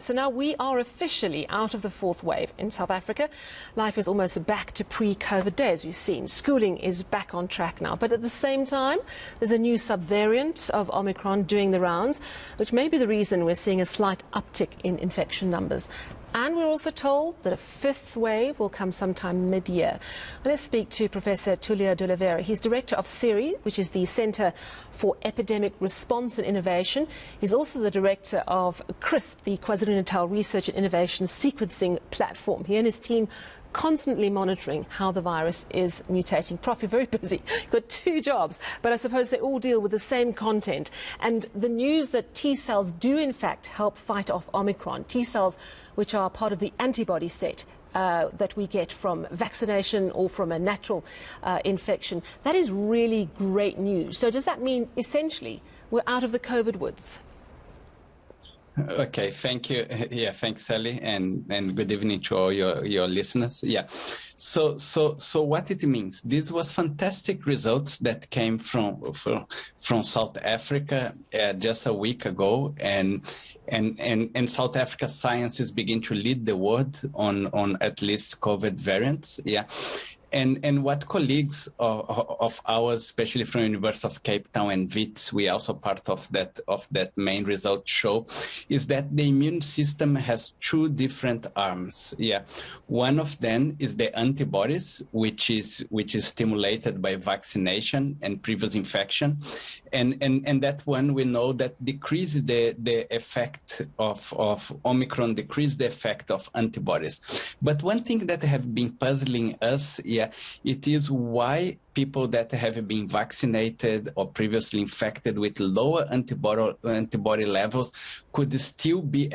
So now we are officially out of the fourth wave in South Africa. Life is almost back to pre-COVID days, we've seen. Schooling is back on track now. But at the same time, there's a new subvariant of Omicron doing the rounds, which may be the reason we're seeing a slight uptick in infection numbers. And we're also told that a fifth wave will come sometime mid-year. Let's speak to Professor Tulio de Oliviera. He's director of CERI, which is the Centre for Epidemic Response and Innovation. He's also the director of CRISP, the KwaZulu-Natal Research and Innovation Sequencing Platform. He and his team constantly monitoring how the virus is mutating. Prof, you're very busy. You've got two jobs, but I suppose they all deal with the same content. And the news that T cells do in fact help fight off Omicron, T cells which are part of the antibody set that we get from vaccination or from a natural infection, that is really great news. So does that mean essentially we're out of the COVID woods? Okay, thank you. Yeah, thanks, Sally, and good evening to all your listeners. Yeah, so what it means? This was fantastic results that came from South Africa just a week ago, and South Africa scientists begin to lead the world on at least COVID variants. Yeah. And what colleagues of ours, especially from University of Cape Town and WITS, we are also part of that main result show, is that the immune system has two different arms. Yeah, one of them is the antibodies, which is stimulated by vaccination and previous infection, and that one we know that decrease the effect of Omicron, decrease the effect of antibodies. But one thing that have been puzzling us, it is why people that have been vaccinated or previously infected with lower antibody levels could still be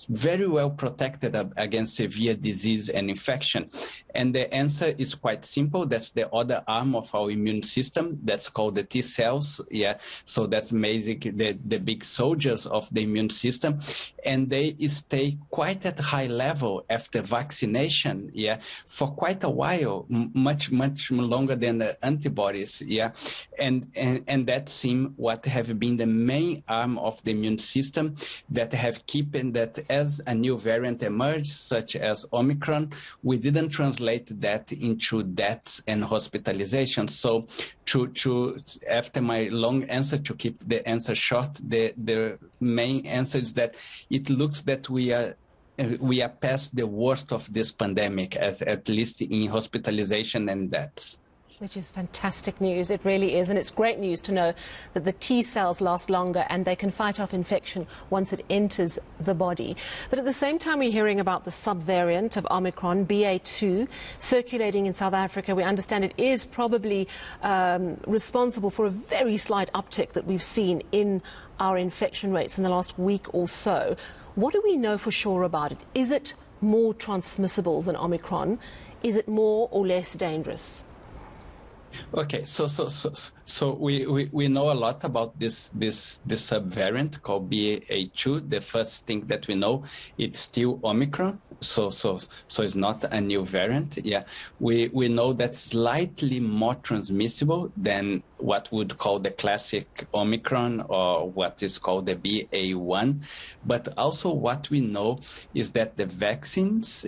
very well protected against severe disease and infection. And the answer is quite simple. That's the other arm of our immune system. That's called the T cells. Yeah. So that's basically the big soldiers of the immune system. And they stay quite at high level after vaccination. Yeah. For quite a while, much longer than the antibodies, and that seem what have been the main arm of the immune system that have keeping that as a new variant emerged, such as Omicron, we didn't translate that into deaths and hospitalization. So after my long answer, to keep the answer short, the main answer is that it looks that we are past the worst of this pandemic, at least in hospitalization and deaths. Which is fantastic news. It really is. And it's great news to know that the T cells last longer and they can fight off infection once it enters the body. But at the same time, we're hearing about the subvariant of Omicron, BA2, circulating in South Africa. We understand it is probably responsible for a very slight uptick that we've seen in our infection rates in the last week or so. What do we know for sure about it? Is it more transmissible than Omicron? Is it more or less dangerous? Okay, so we know a lot about this subvariant called BA2. The first thing that we know, it's still Omicron, so it's not a new variant. Yeah, we know that's slightly more transmissible than what would call the classic Omicron or what is called the BA1. But also what we know is that the vaccines,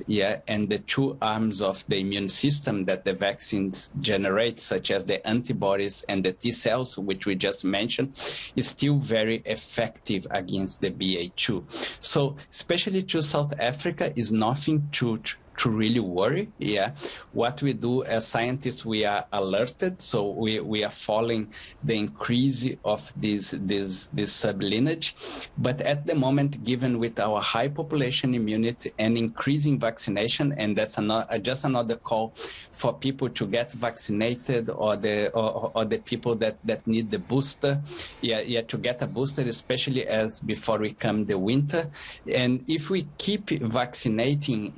and the two arms of the immune system that the vaccines generate, such as the antibodies and the T cells, which we just mentioned, is still very effective against the BA2. So especially to South Africa is nothing to really worry. Yeah, what we do as scientists, we are alerted, so we are following the increase of this sublineage. But at the moment, given with our high population immunity and increasing vaccination, and that's just another call for people to get vaccinated, or the people that need the booster, to get a booster, especially as before we come the winter. And if we keep vaccinating,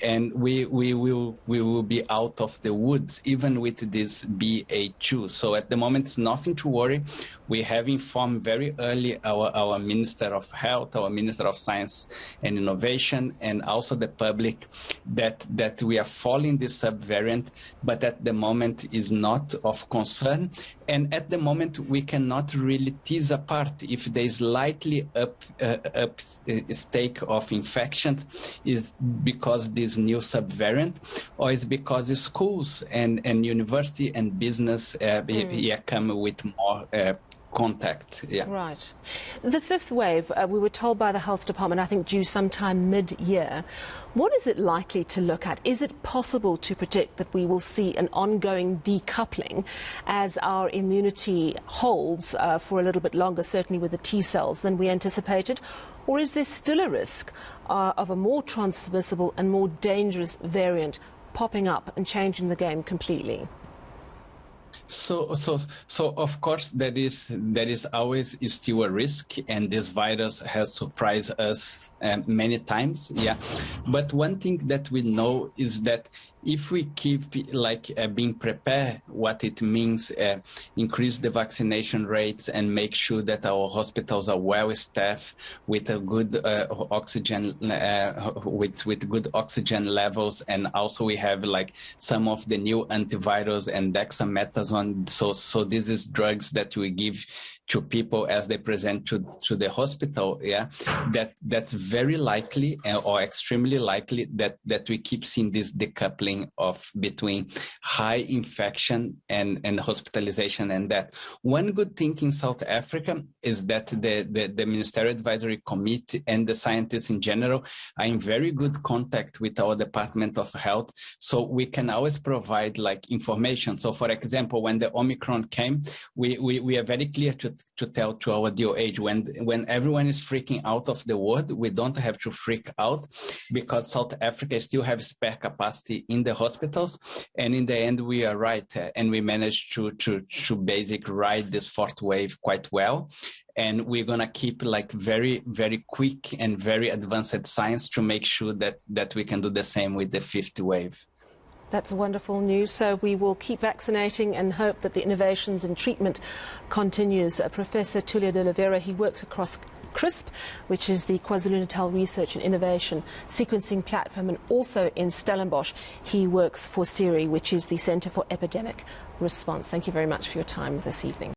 and and we will be out of the woods even with this BA2. So at the moment, it's nothing to worry. We have informed very early our Minister of Health, our Minister of Science and Innovation, and also the public that we are following this subvariant, but at the moment is not of concern. And at the moment, we cannot really tease apart if there is likely uptake of infections is because this new subvariant, or is because schools and university and business come with more contact. Yeah. Right. The fifth wave, we were told by the health department, I think due sometime mid-year. What is it likely to look at? Is it possible to predict that we will see an ongoing decoupling as our immunity holds for a little bit longer, certainly with the T cells, than we anticipated? Or is there still a risk of a more transmissible and more dangerous variant popping up and changing the game completely? So of course there is always still a risk, and this virus has surprised us many times. Yeah, but one thing that we know is that if we keep being prepared, what it means, increase the vaccination rates and make sure that our hospitals are well staffed with a good oxygen, with good oxygen levels, and also we have some of the new antivirals and dexamethasone. So this is drugs that we give to people as they present to the hospital. Yeah, that's very likely or extremely likely that we keep seeing this decoupling of between high infection and hospitalization. And that one good thing in South Africa is that the Ministerial Advisory Committee and the scientists in general are in very good contact with our Department of Health, so we can always provide information. So for example, when the Omicron came, we are very clear to tell to our DOH when everyone is freaking out of the world, we don't have to freak out, because South Africa still have spare capacity in the hospitals, and in the end we are right, and we managed to basically ride this fourth wave quite well. And we're going to keep very, very quick and very advanced science to make sure that we can do the same with the fifth wave. That's wonderful news. So we will keep vaccinating and hope that the innovations in treatment continues. Professor Tulio de Oliviera, he works across CRISP, which is the KwaZulu-Natal Research and Innovation Sequencing Platform, and also in Stellenbosch he works for CERI, which is the Centre for Epidemic Response. Thank you very much for your time this evening.